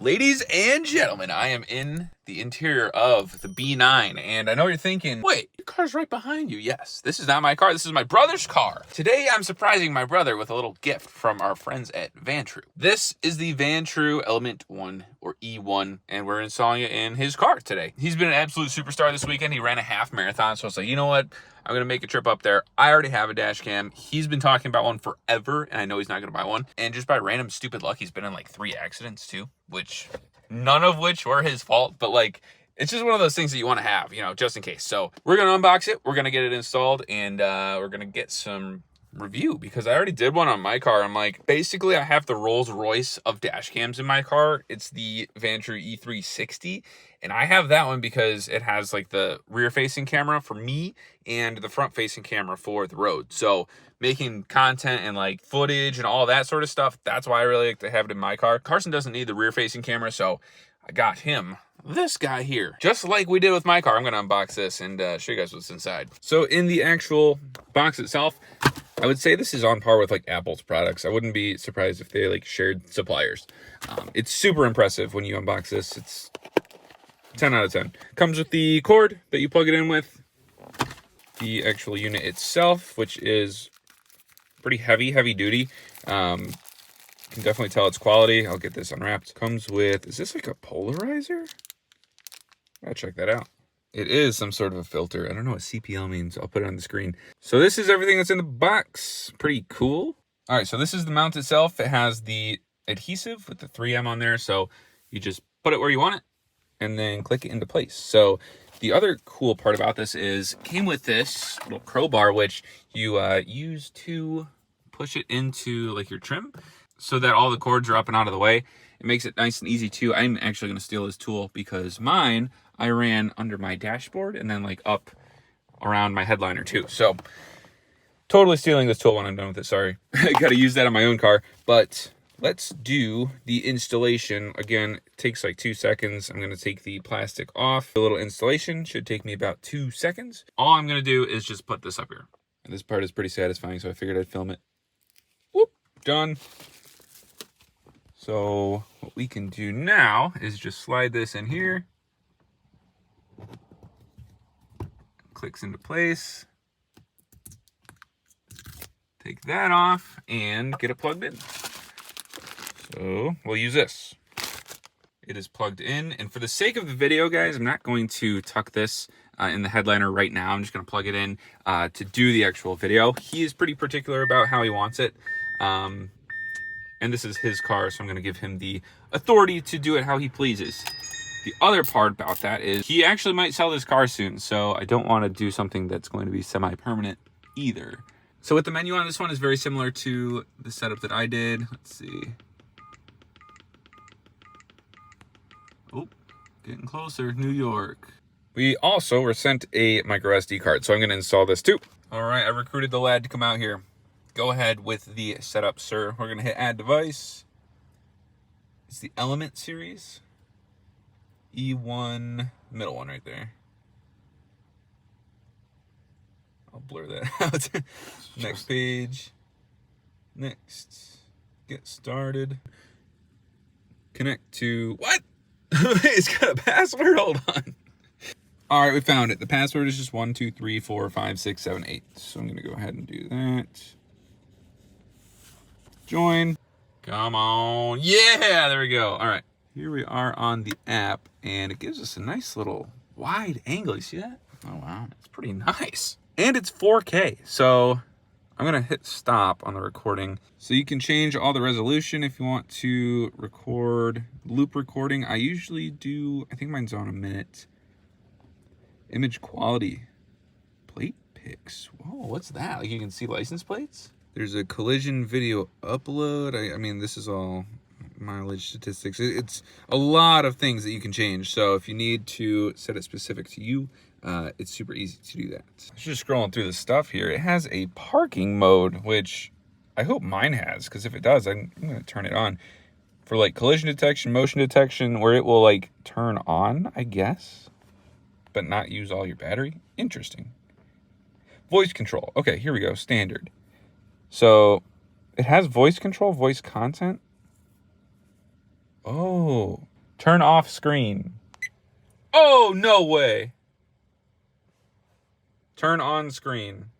Ladies and gentlemen, I am in the interior of the B9, and I know you're thinking, wait, your car's right behind you. Yes, this is not my car. This is my brother's car. Today, I'm surprising my brother with a little gift from our friends at Vantrue. This is the Vantrue Element 1, or E1, and we're installing it in his car today. He's been an absolute superstar this weekend. He ran a half marathon, so I was like, you know what? I'm going to make a trip up there. I already have a dash cam. He's been talking about one forever, and I know he's not going to buy one. And just by random stupid luck, he's been in like 3 accidents too, which none of which were his fault, but like, it's just one of those things that you want to have, you know, just in case. So we're going to unbox it. We're going to get it installed, and we're going to get some review because I already did one on my car. I'm like, basically I have the Rolls Royce of dash cams in my car. It's the Vantrue E360, and I have that one because it has like the rear facing camera for me and the front facing camera for the road. So making content and like footage and all that sort of stuff, that's why I really like to have it in my car. Carson doesn't need the rear facing camera, so I got him this guy here, just like we did with my car. I'm gonna unbox this and show you guys what's inside. So in the actual box itself, I would say this is on par with like Apple's products. I wouldn't be surprised if they like shared suppliers. It's super impressive when you unbox this. It's 10 out of 10. Comes with the cord that you plug it in with, the actual unit itself, which is pretty heavy duty. Can definitely tell it's quality. I'll get this unwrapped. Comes with, is this like a polarizer? I'll check that out. It is some sort of a filter. I don't know what CPL means. I'll put it on the screen. So this is everything that's in the box. Pretty cool. All right, so this is the mount itself. It has the adhesive with the 3M on there. So you just put it where you want it and then click it into place. So the other cool part about this is it came with this little crowbar, which you use to push it into like your trim so that all the cords are up and out of the way. It makes it nice and easy too. I'm actually going to steal this tool because mine, I ran under my dashboard and then like up around my headliner too. So totally stealing this tool when I'm done with it. Sorry. I got to use that on my own car. But let's do the installation. Again, it takes like 2 seconds. I'm going to take the plastic off. The little installation should take me about 2 seconds. All I'm going to do is just put this up here. And this part is pretty satisfying, so I figured I'd film it. Whoop, done. So what we can do now is just slide this in here. Clicks into place. Take that off and get it plugged in. So we'll use this. It is plugged in, and for the sake of the video, guys, I'm not going to tuck this in the headliner right now. I'm just going to plug it in to do the actual video. He is pretty particular about how he wants it. And this is his car, so I'm going to give him the authority to do it how he pleases. The other part about that is he actually might sell this car soon, so I don't want to do something that's going to be semi-permanent either. So with the menu on this one is very similar to the setup that I did. Let's see. Oh, getting closer. New York. We also were sent a micro SD card, so I'm going to install this too. All right, I recruited the lad to come out here. Go ahead with the setup, sir. We're going to hit add device. It's the Element series. E1, middle one right there. I'll blur that out. Next page. Next. Get started. Connect to, what? It's got a password, hold on. All right, we found it. The password is just 1, 2, 3, 4, 5, 6, 7, 8. So I'm going to go ahead and do that. Join. Come on. Yeah, there we go. All right. Here we are on the app, and it gives us a nice little wide angle. You see that? Oh, wow. It's pretty nice. And it's 4K. So I'm going to hit stop on the recording. So you can change all the resolution if you want to record loop recording. I usually do, I think mine's on a minute. Image quality. Plate pics. Whoa, what's that? Like you can see license plates? There's a collision video upload. I mean, this is all mileage statistics. It's a lot of things that you can change. So if you need to set it specific to you, it's super easy to do that. Just scrolling through the stuff here. It has a parking mode, which I hope mine has, because if it does, I'm going to turn it on for like collision detection, motion detection, where it will like turn on, I guess, but not use all your battery. Interesting. Voice control. Okay, here we go. Standard. So it has voice control, voice content. Oh, Turn off screen. Oh, no way. Turn on screen.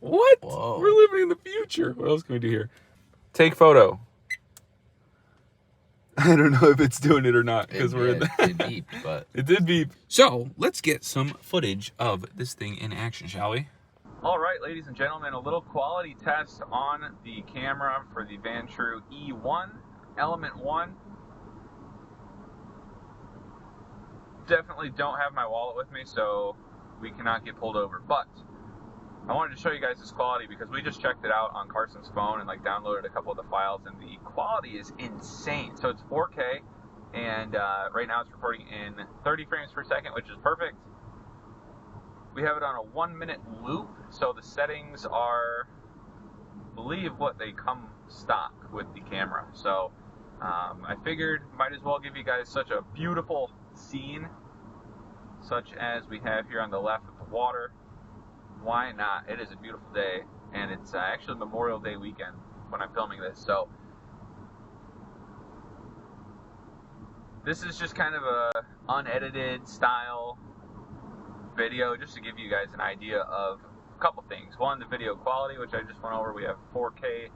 What? Whoa. We're living in the future. What else can we do here? Take photo. I don't know if it's doing it or not because we're in the... It beeped, but... It did beep. So, let's get some footage of this thing in action, shall we? All right, ladies and gentlemen, a little quality test on the camera for the Vantrue E1, Element 1. Definitely don't have my wallet with me, so we cannot get pulled over. But I wanted to show you guys this quality because we just checked it out on Carson's phone and like downloaded a couple of the files, and the quality is insane. So it's 4K, and right now it's recording in 30 frames per second, which is perfect. We have it on a 1-minute loop, so the settings are, I believe, what they come stock with the camera. So I figured might as well give you guys such a beautiful scene, such as we have here on the left with the water. Why not? It is a beautiful day, and it's actually Memorial Day weekend when I'm filming this. So this is just kind of a unedited style video, just to give you guys an idea of a couple things. One, the video quality, which I just went over. We have 4K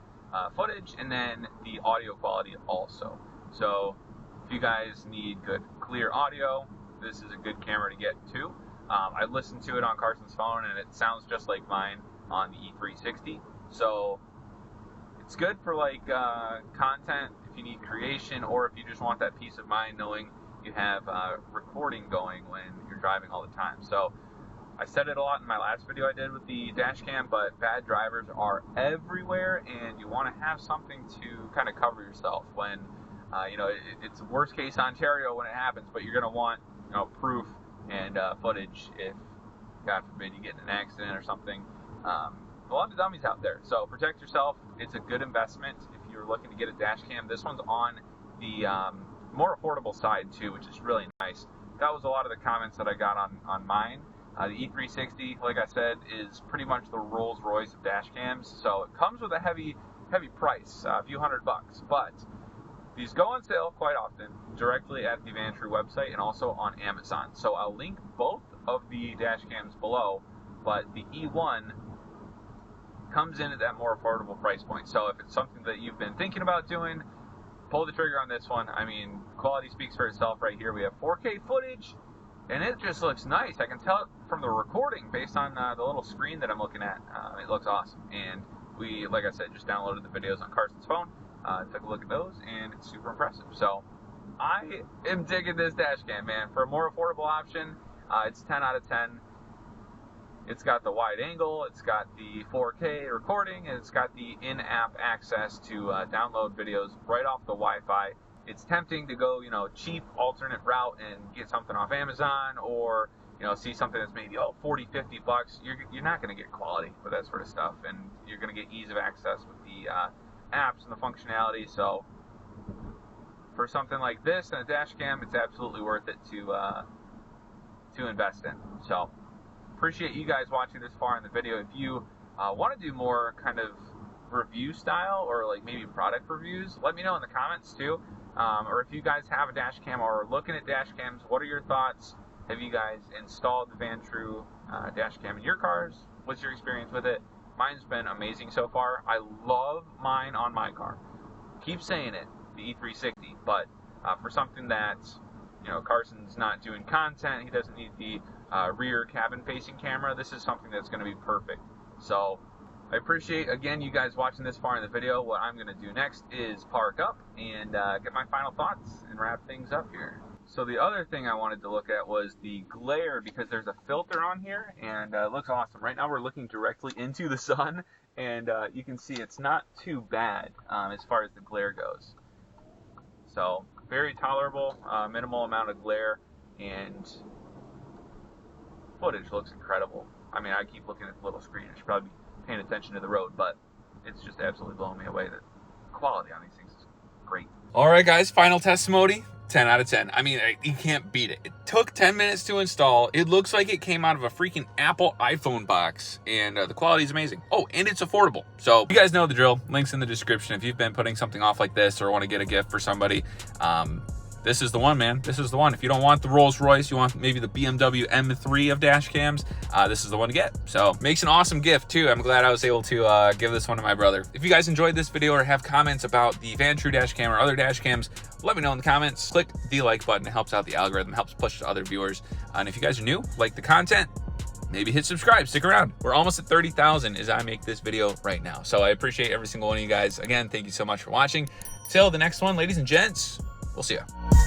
footage, and then the audio quality also. So if you guys need good, clear audio, this is a good camera to get to. I listened to it on Carson's phone, and it sounds just like mine on the E360. So it's good for like content if you need creation, or if you just want that peace of mind knowing you have recording going when you're driving all the time. So I said it a lot in my last video I did with the Dashcam, but bad drivers are everywhere, and you want to have something to kind of cover yourself when you know, it's worst case Ontario when it happens, but you're going to want, you know, proof and footage if, God forbid, you get in an accident or something. A lot of dummies out there, so protect yourself. It's a good investment if you're looking to get a dash cam. This one's on the more affordable side too, which is really nice. That was a lot of the comments that I got on mine. The E360, like I said, is pretty much the Rolls Royce of dash cams, so it comes with a heavy price, a few $100, but these go on sale quite often directly at the Vantrue website and also on Amazon. So I'll link both of the dash cams below, but the E1 comes in at that more affordable price point. So if it's something that you've been thinking about doing, pull the trigger on this one. I mean, quality speaks for itself right here. We have 4K footage, and it just looks nice. I can tell it from the recording based on the little screen that I'm looking at. It looks awesome. And we, like I said, just downloaded the videos on Carson's phone. Took a look at those, and it's super impressive. So I am digging this dash cam, man. For a more affordable option, it's 10 out of 10. It's got the wide angle, it's got the 4K recording, and it's got the in-app access to download videos right off the Wi-Fi. It's tempting to go, you know, cheap alternate route and get something off Amazon, or, you know, see something that's maybe, oh, 40, 50 bucks. You're not going to get quality with that sort of stuff, and you're going to get ease of access with the apps and the functionality. So for something like this and a dash cam, it's absolutely worth it to invest in. So appreciate you guys watching this far in the video. If you want to do more kind of review style, or like maybe product reviews, let me know in the comments too. Or if you guys have a dash cam or are looking at dash cams, what are your thoughts? Have you guys installed the Vantrue dash cam in your cars? What's your experience with it? Mine's been amazing so far. I love mine on my car. Keep saying it, the E360, but for something that, you know, Carson's not doing content, he doesn't need the rear cabin facing camera, this is something that's going to be perfect. So I appreciate, again, you guys watching this far in the video. What I'm going to do next is park up and get my final thoughts and wrap things up here. So the other thing I wanted to look at was the glare, because there's a filter on here, and it looks awesome. Right now we're looking directly into the sun, and you can see it's not too bad as far as the glare goes. So very tolerable, minimal amount of glare, and footage looks incredible. I mean, I keep looking at the little screen. I should probably be paying attention to the road, but it's just absolutely blowing me away. The quality on these things is great. All right, guys, final testimony. 10 out of 10. I mean, you can't beat it. It took 10 minutes to install. It looks like it came out of a freaking Apple iPhone box, and the quality is amazing. Oh, and it's affordable. So you guys know the drill. Links in the description. If you've been putting something off like this or want to get a gift for somebody, this is the one, man. This is the one. If you don't want the Rolls Royce, you want maybe the BMW M3 of dash cams, this is the one to get. So makes an awesome gift too. I'm glad I was able to give this one to my brother. If you guys enjoyed this video or have comments about the Vantrue dash cam or other dash cams, let me know in the comments. Click the like button. It helps out the algorithm, helps push to other viewers. And if you guys are new, like the content, maybe hit subscribe, stick around. We're almost at 30,000 as I make this video right now. So I appreciate every single one of you guys. Again, thank you so much for watching. Till the next one, ladies and gents, we'll see ya.